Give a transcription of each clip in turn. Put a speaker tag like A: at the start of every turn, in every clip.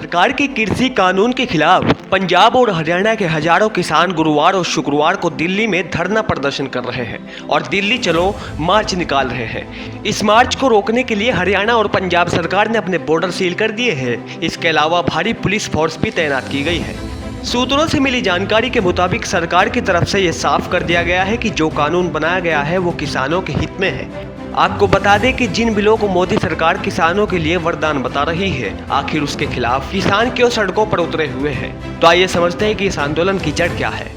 A: सरकार के कृषि कानून के खिलाफ पंजाब और हरियाणा के हजारों किसान गुरुवार और शुक्रवार को दिल्ली में धरना प्रदर्शन कर रहे हैं और दिल्ली चलो मार्च निकाल रहे हैं। इस मार्च को रोकने के लिए हरियाणा और पंजाब सरकार ने अपने बॉर्डर सील कर दिए हैं। इसके अलावा भारी पुलिस फोर्स भी तैनात की गई है। सूत्रों से मिली जानकारी के मुताबिक सरकार की तरफ से यह साफ कर दिया गया है कि जो कानून बनाया गया है वो किसानों के हित में है। आपको बता दें कि जिन बिलों को मोदी सरकार किसानों के लिए वरदान बता रही है, आखिर उसके खिलाफ किसान क्यों सड़कों पर उतरे हुए हैं। तो आइए समझते हैं कि इस आंदोलन की जड़ क्या है।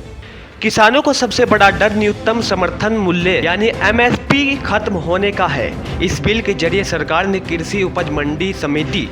A: किसानों को सबसे बड़ा डर न्यूनतम समर्थन मूल्य यानी MSP खत्म होने का है। इस बिल के जरिए सरकार ने कृषि उपज मंडी समिति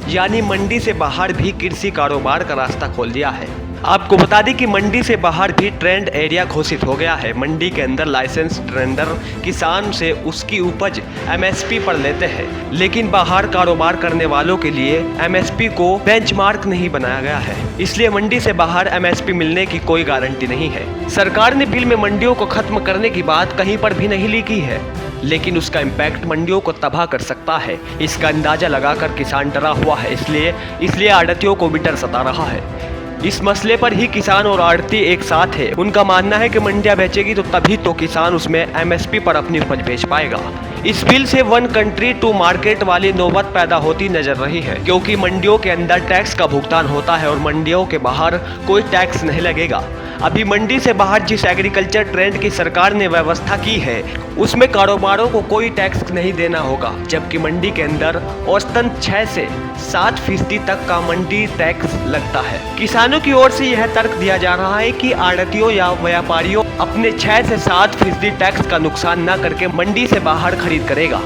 A: यानी मंडी से बाहर भी कृषि कारोबार का रास्ता खोल दिया है। आपको बता दें कि मंडी से बाहर भी ट्रेंड एरिया घोषित हो गया है। मंडी के अंदर लाइसेंस ट्रेडर किसान से उसकी उपज MSP पर लेते हैं, लेकिन बाहर कारोबार करने वालों के लिए MSP को बेंचमार्क नहीं बनाया गया है। इसलिए मंडी से बाहर MSP मिलने की कोई गारंटी नहीं है। सरकार ने बिल में मंडियों को खत्म करने की बात कहीं पर भी नहीं लिखी है, लेकिन उसका इम्पैक्ट मंडियों को तबाह कर सकता है। इसका अंदाजा लगाकर किसान डरा हुआ है, इसलिए आड़तियों को भी डर सता रहा है। इस मसले पर ही किसान और आड़ती एक साथ है। उनका मानना है कि मंडियां बेचेगी तो तभी तो किसान उसमें MSP पर अपनी उपज बेच पाएगा। इस बिल से वन कंट्री टू मार्केट वाली नौबत पैदा होती नजर रही है, क्योंकि मंडियों के अंदर टैक्स का भुगतान होता है और मंडियों के बाहर कोई टैक्स नहीं लगेगा। अभी मंडी से बाहर जिस एग्रीकल्चर ट्रेंड की सरकार ने व्यवस्था की है उसमें कारोबारों को कोई टैक्स नहीं देना होगा, जबकि मंडी के अंदर औसतन 6 से 7% तक का मंडी टैक्स लगता है। किसानों की ओर से यह तर्क दिया जा रहा है कि आड़तियों या व्यापारियों अपने 6 से 7% टैक्स का नुकसान न करके मंडी से बाहर खरीद करेगा,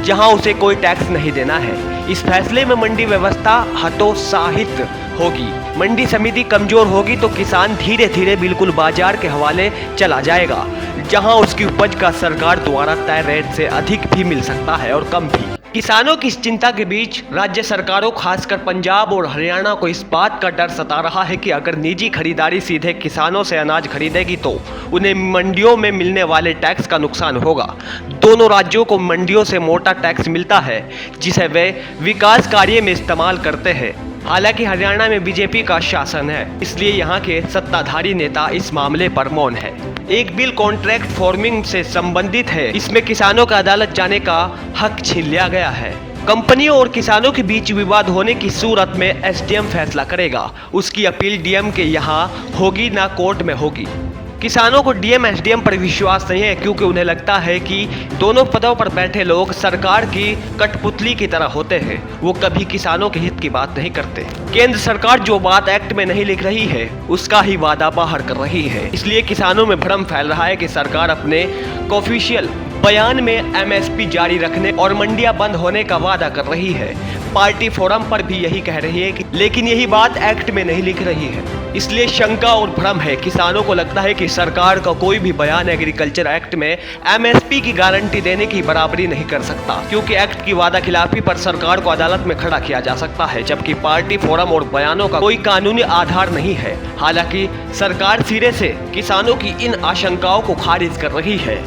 A: जहां उसे कोई टैक्स नहीं देना है। इस फैसले में मंडी व्यवस्था हतोत्साहित होगी। मंडी समिति कमजोर होगी तो किसान धीरे धीरे बिल्कुल बाजार के हवाले चला जाएगा, जहां उसकी उपज का सरकार द्वारा तय रेट से अधिक भी मिल सकता है और कम भी। किसानों की इस चिंता के बीच राज्य सरकारों खासकर पंजाब और हरियाणा को इस बात का डर सता रहा है कि अगर निजी खरीदारी सीधे किसानों से अनाज खरीदेगी तो उन्हें मंडियों में मिलने वाले टैक्स का नुकसान होगा। दोनों राज्यों को मंडियों से मोटा टैक्स मिलता है, जिसे वे विकास कार्य में इस्तेमाल करते हैं। हालांकि हरियाणा में बीजेपी का शासन है, इसलिए यहाँ के सत्ताधारी नेता इस मामले पर मौन है। एक बिल कॉन्ट्रैक्ट फार्मिंग से संबंधित है। इसमें किसानों का अदालत जाने का हक छीन लिया गया है। कंपनियों और किसानों के बीच विवाद होने की सूरत में SDM फैसला करेगा। उसकी अपील DM के यहाँ होगी ना कोर्ट में होगी। किसानों को DM SDM पर विश्वास नहीं है, क्योंकि उन्हें लगता है कि दोनों पदों पर बैठे लोग सरकार की कठपुतली की तरह होते हैं। वो कभी किसानों के हित की बात नहीं करते। केंद्र सरकार जो बात एक्ट में नहीं लिख रही है उसका ही वादा बाहर कर रही है। इसलिए किसानों में भ्रम फैल रहा है कि सरकार अपने ऑफिशियल बयान में MSP जारी रखने और मंडियां बंद होने का वादा कर रही है। पार्टी फोरम पर भी यही कह रही है लेकिन यही बात एक्ट में नहीं लिख रही है। इसलिए शंका और भ्रम है। किसानों को लगता है कि सरकार का कोई भी बयान एग्रीकल्चर एक्ट में MSP की गारंटी देने की बराबरी नहीं कर सकता, क्योंकि एक्ट की वादा खिलाफी पर सरकार को अदालत में खड़ा किया जा सकता है, जबकि पार्टी फोरम और बयानों का कोई कानूनी आधार नहीं है। हालांकि सरकार सिरे से किसानों की इन आशंकाओं को खारिज कर रही है।